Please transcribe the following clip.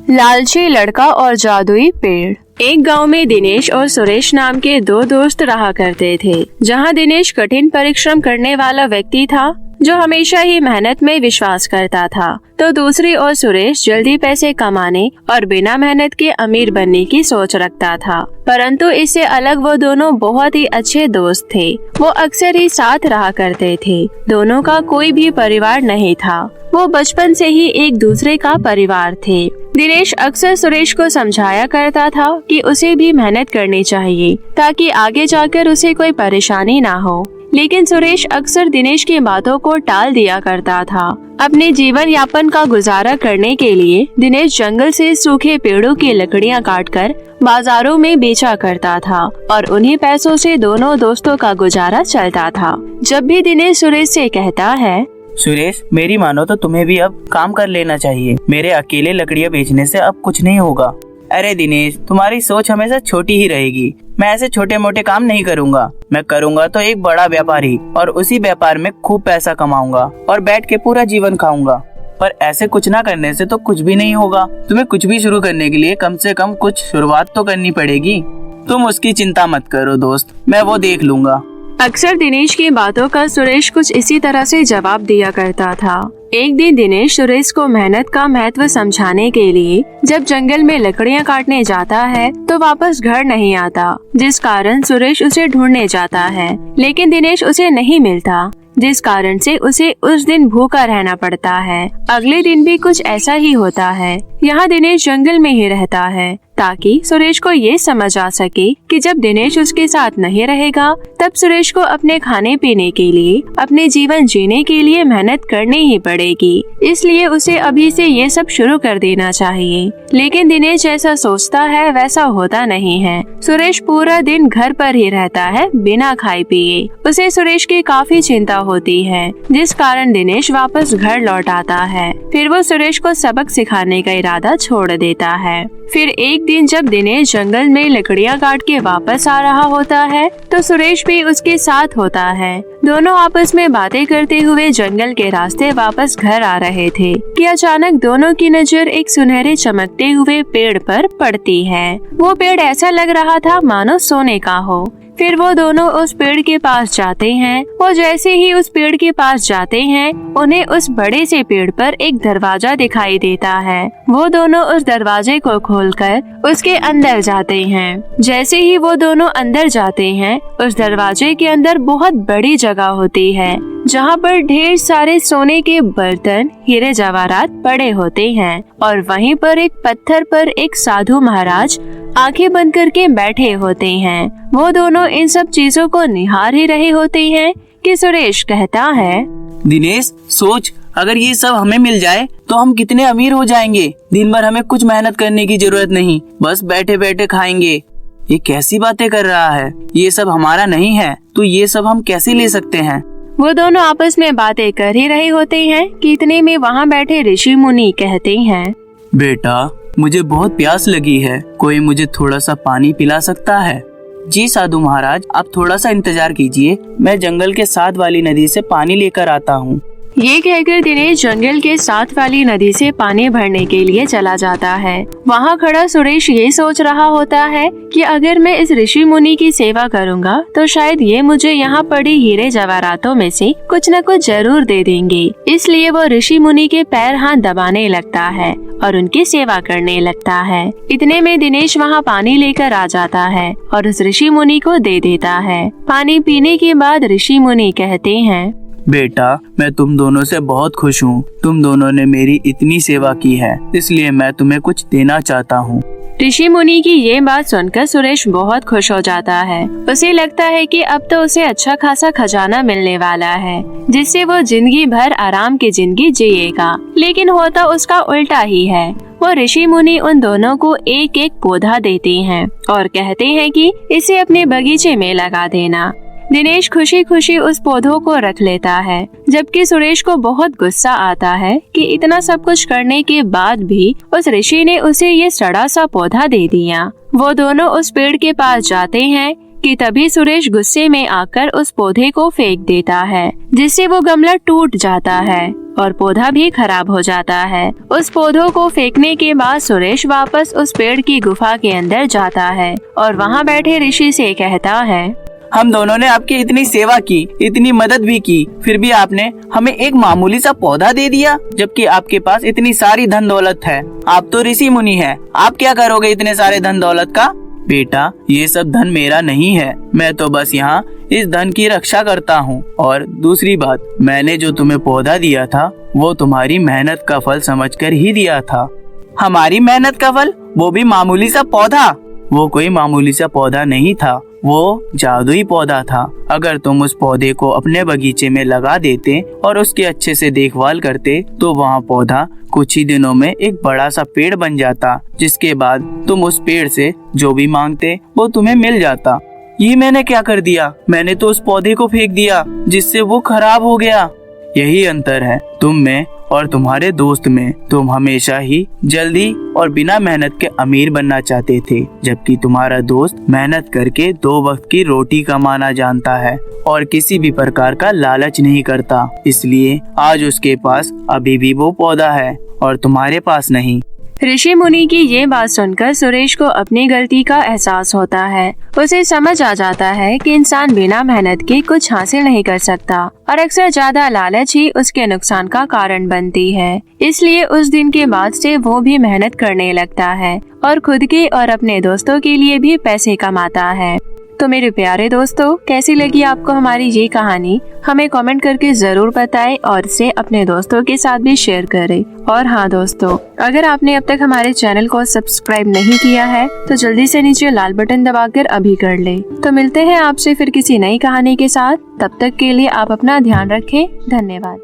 लालची लड़का और जादुई पेड़। एक गांव में दिनेश और सुरेश नाम के दो दोस्त रहा करते थे। जहां दिनेश कठिन परिश्रम करने वाला व्यक्ति था जो हमेशा ही मेहनत में विश्वास करता था, तो दूसरी ओर सुरेश जल्दी पैसे कमाने और बिना मेहनत के अमीर बनने की सोच रखता था। परंतु इससे अलग वो दोनों बहुत ही अच्छे दोस्त थे। वो अक्सर ही साथ रहा करते थे। दोनों का कोई भी परिवार नहीं था, वो बचपन से ही एक दूसरे का परिवार थे। दिनेश अक्सर सुरेश को समझाया करता था कि उसे भी मेहनत करनी चाहिए ताकि आगे जाकर उसे कोई परेशानी ना हो, लेकिन सुरेश अक्सर दिनेश की बातों को टाल दिया करता था। अपने जीवन यापन का गुजारा करने के लिए दिनेश जंगल से सूखे पेड़ों की लकड़ियां काटकर बाजारों में बेचा करता था और उन्हीं पैसों से दोनों दोस्तों का गुजारा चलता था। जब भी दिनेश सुरेश से कहता है, सुरेश मेरी मानो तो तुम्हें भी अब काम कर लेना चाहिए। मेरे अकेले लकड़ियाँ बेचने से अब कुछ नहीं होगा। अरे दिनेश, तुम्हारी सोच हमेशा छोटी ही रहेगी। मैं ऐसे छोटे मोटे काम नहीं करूँगा। मैं करूँगा तो एक बड़ा व्यापारी और उसी व्यापार में खूब पैसा कमाऊंगा और बैठ के पूरा जीवन खाऊंगा। पर ऐसे कुछ ना करने से तो कुछ भी नहीं होगा। तुम्हें कुछ भी शुरू करने के लिए कम से कम कुछ शुरुआत तो करनी पड़ेगी। तुम उसकी चिंता मत करो दोस्त, मैं वो देख लूंगा। अक्सर दिनेश की बातों का सुरेश कुछ इसी तरह से जवाब दिया करता था। एक दिन दिनेश सुरेश को मेहनत का महत्व समझाने के लिए जब जंगल में लकड़ियां काटने जाता है तो वापस घर नहीं आता, जिस कारण सुरेश उसे ढूंढने जाता है, लेकिन दिनेश उसे नहीं मिलता, जिस कारण से उसे उस दिन भूखा रहना पड़ता है। अगले दिन भी कुछ ऐसा ही होता है। यहाँ दिनेश जंगल में ही रहता है ताकि सुरेश को ये समझ आ सके कि जब दिनेश उसके साथ नहीं रहेगा तब सुरेश को अपने खाने पीने के लिए, अपने जीवन जीने के लिए मेहनत करनी ही पड़ेगी। इसलिए उसे अभी से ये सब शुरू कर देना चाहिए। लेकिन दिनेश जैसा सोचता है वैसा होता नहीं है। सुरेश पूरा दिन घर पर ही रहता है बिना खाए पिए। उसे सुरेश की काफी चिंता होती है, जिस कारण दिनेश वापस घर लौट आता है। फिर वो सुरेश को सबक सिखाने का इरादा छोड़ देता है। फिर एक दिन जब दिनेश जंगल में लकड़ियां काट के वापस आ रहा होता है तो सुरेश भी उसके साथ होता है। दोनों आपस में बातें करते हुए जंगल के रास्ते वापस घर आ रहे थे कि अचानक दोनों की नजर एक सुनहरे चमकते हुए पेड़ पर पड़ती है। वो पेड़ ऐसा लग रहा था मानो सोने का हो। फिर वो दोनों उस पेड़ के पास जाते हैं। वो जैसे ही उस पेड़ के पास जाते हैं उन्हें उस बड़े से पेड़ पर एक दरवाजा दिखाई देता है। वो दोनों उस दरवाजे को खोलकर उसके अंदर जाते हैं। जैसे ही वो दोनों अंदर जाते हैं उस दरवाजे के अंदर बहुत बड़ी जगह होती है जहाँ पर ढेर सारे सोने के बर्तन, हीरे जवाहरात पड़े होते हैं और वहीं पर एक पत्थर पर एक साधु महाराज आंखें बंद करके बैठे होते हैं। वो दोनों इन सब चीजों को निहार ही रहे होते हैं कि सुरेश कहता है, दिनेश सोच, अगर ये सब हमें मिल जाए तो हम कितने अमीर हो जाएंगे। दिन भर हमें कुछ मेहनत करने की जरूरत नहीं, बस बैठे बैठे खाएंगे। ये कैसी बातें कर रहा है, ये सब हमारा नहीं है तो ये सब हम कैसे ले सकते हैं। वो दोनों आपस में बातें कर ही रहे होते हैं कि इतने में वहाँ बैठे ऋषि मुनि कहते हैं, बेटा मुझे बहुत प्यास लगी है, कोई मुझे थोड़ा सा पानी पिला सकता है। जी साधु महाराज, आप थोड़ा सा इंतजार कीजिए, मैं जंगल के साथ वाली नदी से पानी लेकर आता हूँ। ये कहकर दिनेश जंगल के साथ वाली नदी से पानी भरने के लिए चला जाता है। वहाँ खड़ा सुरेश ये सोच रहा होता है कि अगर मैं इस ऋषि मुनि की सेवा करूँगा तो शायद ये मुझे यहाँ पड़ी हीरे जवाहरातों में से कुछ न कुछ जरूर दे देंगे। इसलिए वो ऋषि मुनि के पैर हाथ दबाने लगता है और उनकी सेवा करने लगता है। इतने में दिनेश वहाँ पानी लेकर आ जाता है और उस ऋषि मुनि को दे देता है। पानी पीने के बाद ऋषि मुनि कहते हैं, बेटा मैं तुम दोनों से बहुत खुश हूँ। तुम दोनों ने मेरी इतनी सेवा की है, इसलिए मैं तुम्हें कुछ देना चाहता हूँ। ऋषि मुनि की ये बात सुनकर सुरेश बहुत खुश हो जाता है। उसे लगता है कि अब तो उसे अच्छा खासा खजाना मिलने वाला है, जिससे वो जिंदगी भर आराम की जिंदगी जिएगा। लेकिन होता उसका उल्टा ही है। वो ऋषि मुनि उन दोनों को एक एक पौधा देते हैं और कहते हैं कि इसे अपने बगीचे में लगा देना। दिनेश खुशी खुशी उस पौधों को रख लेता है, जबकि सुरेश को बहुत गुस्सा आता है कि इतना सब कुछ करने के बाद भी उस ऋषि ने उसे ये सड़ा सा पौधा दे दिया। वो दोनों उस पेड़ के पास जाते हैं कि तभी सुरेश गुस्से में आकर उस पौधे को फेंक देता है, जिससे वो गमला टूट जाता है और पौधा भी खराब हो जाता है। उस पौधों को फेंकने के बाद सुरेश वापस उस पेड़ की गुफा के अंदर जाता है और वहाँ बैठे ऋषि से कहता है, हम दोनों ने आपकी इतनी सेवा की, इतनी मदद भी की, फिर भी आपने हमें एक मामूली सा पौधा दे दिया, जबकि आपके पास इतनी सारी धन दौलत है। आप तो ऋषि मुनि हैं, आप क्या करोगे इतने सारे धन दौलत का? बेटा, ये सब धन मेरा नहीं है, मैं तो बस यहाँ इस धन की रक्षा करता हूँ। और दूसरी बात, मैंने जो तुम्हें पौधा दिया था वो तुम्हारी मेहनत का फल समझकर ही दिया था। हमारी मेहनत का फल? वो भी मामूली सा पौधा? वो कोई मामूली सा पौधा नहीं था, वो जादुई पौधा था। अगर तुम उस पौधे को अपने बगीचे में लगा देते और उसकी अच्छे से देखभाल करते तो वहाँ पौधा कुछ ही दिनों में एक बड़ा सा पेड़ बन जाता, जिसके बाद तुम उस पेड़ से जो भी मांगते वो तुम्हें मिल जाता। ये मैंने क्या कर दिया? मैंने तो उस पौधे को फेंक दिया, जिससे वो खराब हो गया। यही अंतर है तुम में और तुम्हारे दोस्त में। तुम हमेशा ही जल्दी और बिना मेहनत के अमीर बनना चाहते थे, जबकि तुम्हारा दोस्त मेहनत करके 2 वक्त की रोटी कमाना जानता है और किसी भी प्रकार का लालच नहीं करता। इसलिए आज उसके पास अभी भी वो पौधा है और तुम्हारे पास नहीं। ऋषि मुनि की ये बात सुनकर सुरेश को अपनी गलती का एहसास होता है। उसे समझ आ जाता है कि इंसान बिना मेहनत के कुछ हासिल नहीं कर सकता और अक्सर ज्यादा लालच ही उसके नुकसान का कारण बनती है। इसलिए उस दिन के बाद से वो भी मेहनत करने लगता है और खुद के और अपने दोस्तों के लिए भी पैसे कमाता है। तो मेरे प्यारे दोस्तों, कैसी लगी आपको हमारी ये कहानी? हमें कमेंट करके जरूर बताएं और इसे अपने दोस्तों के साथ भी शेयर करें। और हाँ दोस्तों, अगर आपने अब तक हमारे चैनल को सब्सक्राइब नहीं किया है तो जल्दी से नीचे लाल बटन दबाकर अभी कर ले। तो मिलते हैं आपसे फिर किसी नई कहानी के साथ। तब तक के लिए आप अपना ध्यान रखें। धन्यवाद।